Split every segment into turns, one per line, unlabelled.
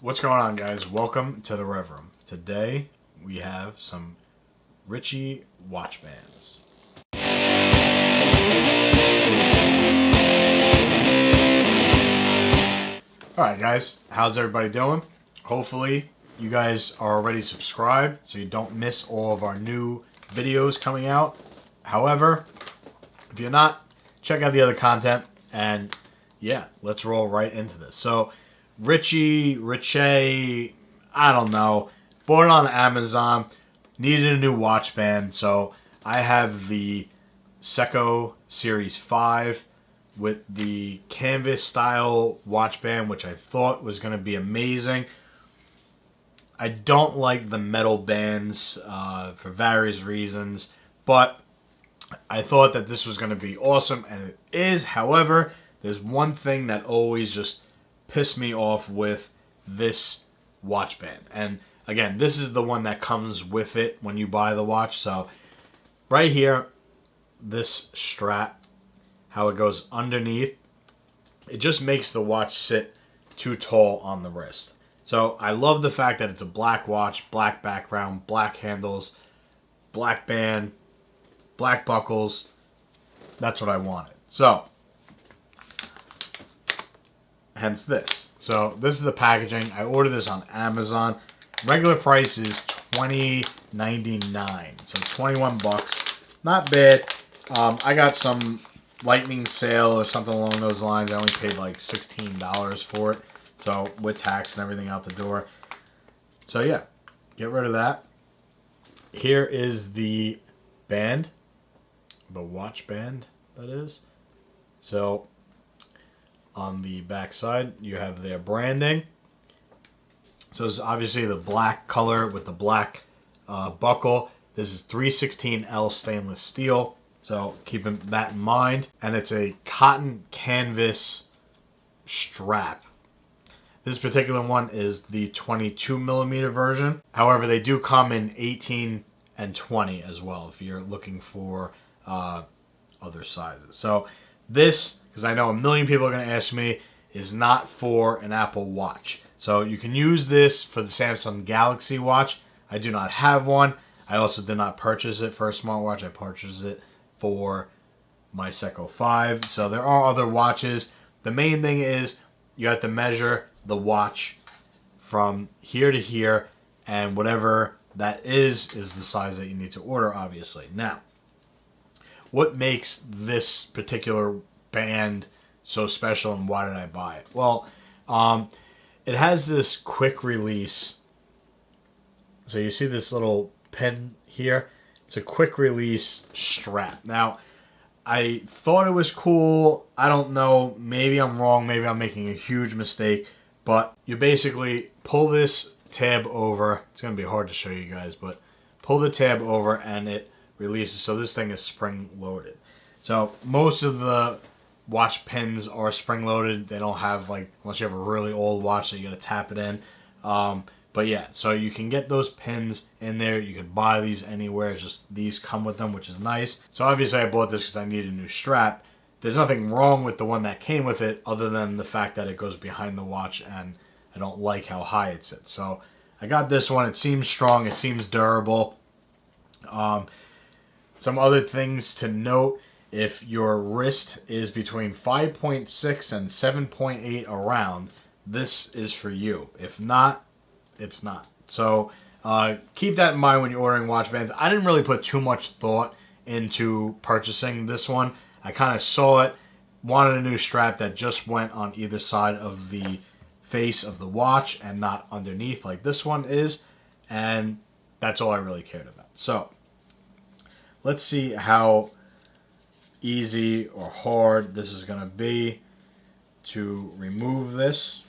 What's going on, guys? Welcome to the Rev Room. Today we have some Ritche watch bands. Alright guys, how's everybody doing? Hopefully you guys are already subscribed so you don't miss all of our new videos coming out. However, if you're not, check out the other content and yeah, let's roll right into this. So Ritche, I don't know. Bought it on Amazon. Needed a new watch band, so I have the Seiko Series 5 with the canvas style watch band, which I thought was going to be amazing. I don't like the metal bands for various reasons, but I thought that this was going to be awesome, and it is. However, there's one thing that always just pissed me off with this watch band. And again, this is the one that comes with it when you buy the watch. So right here, this strap, how it goes underneath, it just makes the watch sit too tall on the wrist. So I love the fact that it's a black watch, black background, black handles, black band, black buckles. That's what I wanted. So hence this. So this is the packaging. I ordered this on Amazon. Regular price is $20.99, so 21 bucks. Not bad. I got some lightning sale or something along those lines. I only paid like $16 for it, so with tax and everything out the door. So yeah, get rid of that. Here is the band, the watch band, that is. So on the back side, you have their branding. So it's obviously the black color with the black buckle. This is 316L stainless steel, so keeping that in mind. And it's a cotton canvas strap. This particular one is the 22 millimeter version. However, they do come in 18 and 20 as well if you're looking for other sizes. So this, because I know a million people are going to ask me, is not for an Apple Watch. So you can use this for the Samsung Galaxy Watch. I do not have one. I also did not purchase it for a smartwatch. I purchased it for my Seiko 5. So there are other watches. The main thing is you have to measure the watch from here to here, and whatever that is the size that you need to order, obviously. Now, what makes this particular band so special and why did I buy it? Well, it has this quick release. So you see this little pin here? It's a quick release strap. Now, I thought it was cool. I don't know. Maybe I'm wrong. Maybe I'm making a huge mistake. But you basically pull this tab over. It's going to be hard to show you guys, but pull the tab over and it releases. So this thing is spring loaded. So most of the watch pins are spring loaded. They don't have, like, unless you have a really old watch that you got to tap it in. But yeah, so you can get those pins in there. You can buy these anywhere. It's just these come with them, which is nice. So obviously I bought this because I need a new strap. There's nothing wrong with the one that came with it other than the fact that it goes behind the watch and I don't like how high it sits. So I got this one. It seems strong. It seems durable. Some other things to note: if your wrist is between 5.6 and 7.8 around, this is for you. If not, it's not. So keep that in mind when you're ordering watch bands. I didn't really put too much thought into purchasing this one. I kind of saw it, wanted a new strap that just went on either side of the face of the watch and not underneath like this one is, and that's all I really cared about. So let's see how easy or hard this is going to be to remove this.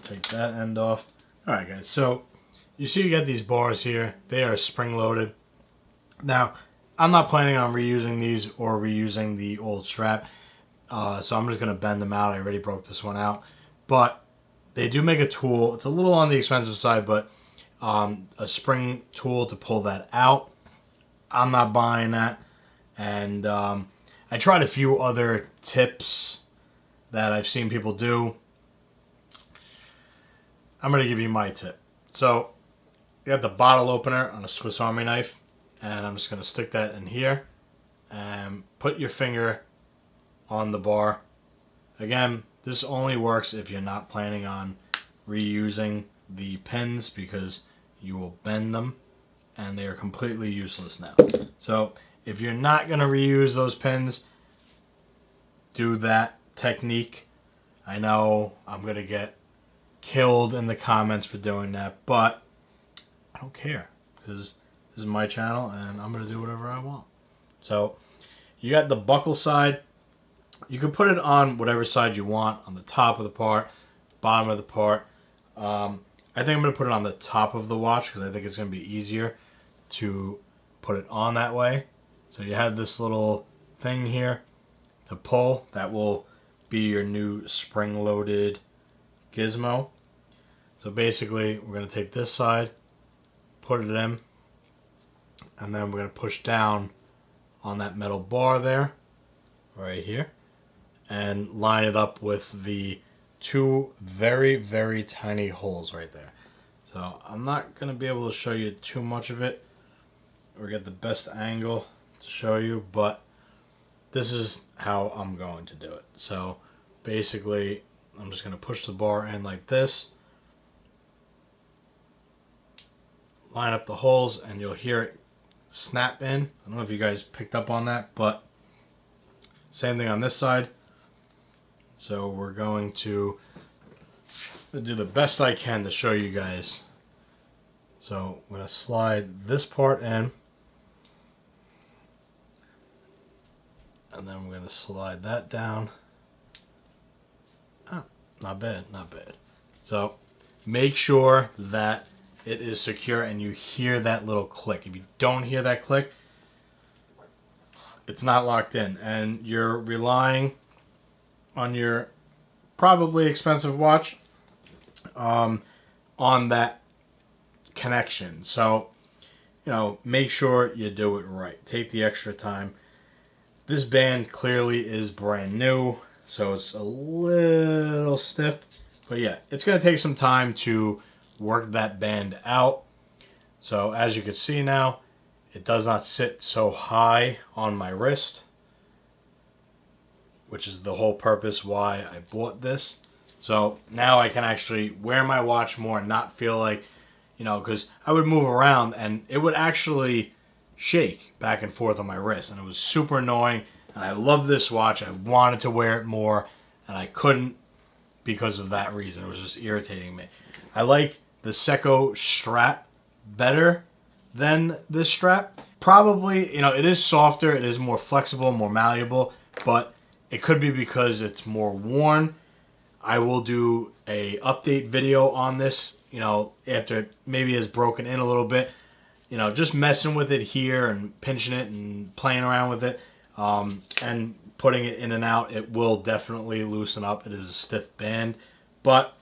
Take that end off. Alright guys, so you see you got these bars here. They are spring loaded. Now, I'm not planning on reusing these or reusing the old strap. So I'm just going to bend them out. I already broke this one out. But they do make a tool. It's a little on the expensive side, but a spring tool to pull that out. I'm not buying that. And I tried a few other tips that I've seen people do. I'm going to give you my tip. So you got the bottle opener on a Swiss Army knife, and I'm just going to stick that in here and put your finger on the bar. Again, this only works if you're not planning on reusing the pins, because you will bend them and they are completely useless now. So if you're not going to reuse those pins, do that technique. I know I'm going to get killed in the comments for doing that, but I don't care, because this is my channel and I'm going to do whatever I want. So you got the buckle side. You can put it on whatever side you want, on the top of the part, bottom of the part. I think I'm going to put it on the top of the watch because I think it's going to be easier to put it on that way. So you have this little thing here to pull. That will be your new spring-loaded gizmo. So basically, we're going to take this side, put it in, and then we're going to push down on that metal bar there, right here, and line it up with the two very, very tiny holes right there. So I'm not going to be able to show you too much of it or get the best angle to show you, but this is how I'm going to do it. So basically, I'm just going to push the bar in like this, line up the holes, and you'll hear it snap in. I don't know if you guys picked up on that, but same thing on this side. So we're going to do the best I can to show you guys. So I'm going to slide this part in, and then we're going to slide that down. Oh, not bad, not bad. So make sure that it is secure and you hear that little click. If you don't hear that click, it's not locked in, and you're relying on your probably expensive watch on that connection. So, you know, make sure you do it right. Take the extra time. This band clearly is brand new, so it's a little stiff. But yeah, it's going to take some time to work that band out. So as you can see now, it does not sit so high on my wrist, which is the whole purpose why I bought this. So now I can actually wear my watch more and not feel like, you know, because I would move around and it would actually shake back and forth on my wrist, and it was super annoying. And I love this watch. I wanted to wear it more, and I couldn't because of that reason. It was just irritating me. I like the Seiko strap better than this strap. Probably, you know, it is softer, it is more flexible, more malleable, but it could be because it's more worn. I will do a update video on this, you know, after it maybe is broken in a little bit. You know, just messing with it here and pinching it and playing around with it and putting it in and out. It will definitely loosen up. It is a stiff band, but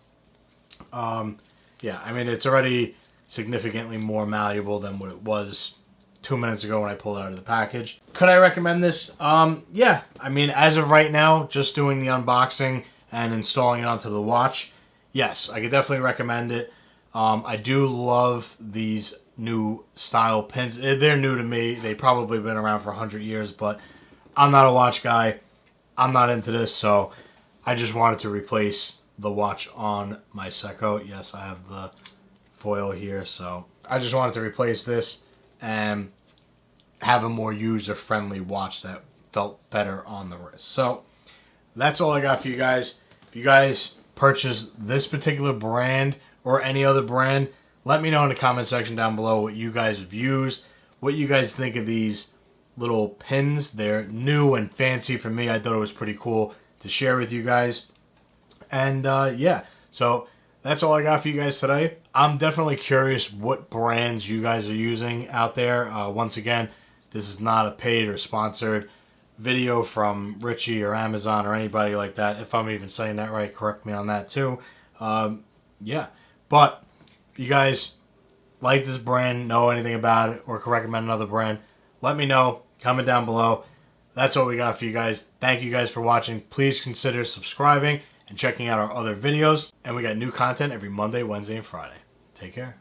yeah, I mean, it's already significantly more malleable than what it was 2 minutes ago when I pulled it out of the package. Could I recommend this? Yeah, I mean, as of right now, just doing the unboxing and installing it onto the watch, yes, I could definitely recommend it. I do love these new style pins. They're new to me. They've probably been around for 100 years, but I'm not a watch guy. I'm not into this, so I just wanted to replace the watch on my Seiko. Yes, I have the foil here, so I just wanted to replace this and have a more user-friendly watch that felt better on the wrist. So that's all I got for you guys. If you guys purchase this particular brand or any other brand, let me know in the comment section down below what you guys have used, what you guys think of these little pins. They're new and fancy for me. I thought it was pretty cool to share with you guys. And yeah, so that's all I got for you guys today. I'm definitely curious what brands you guys are using out there. Once again, this is not a paid or sponsored video from Ritche or Amazon or anybody like that. If I'm even saying that right, correct me on that too. Yeah, but if you guys like this brand, know anything about it, or can recommend another brand, let me know. Comment down below. That's all we got for you guys. Thank you guys for watching. Please consider subscribing and checking out our other videos. And we got new content every Monday, Wednesday, and Friday. Take care.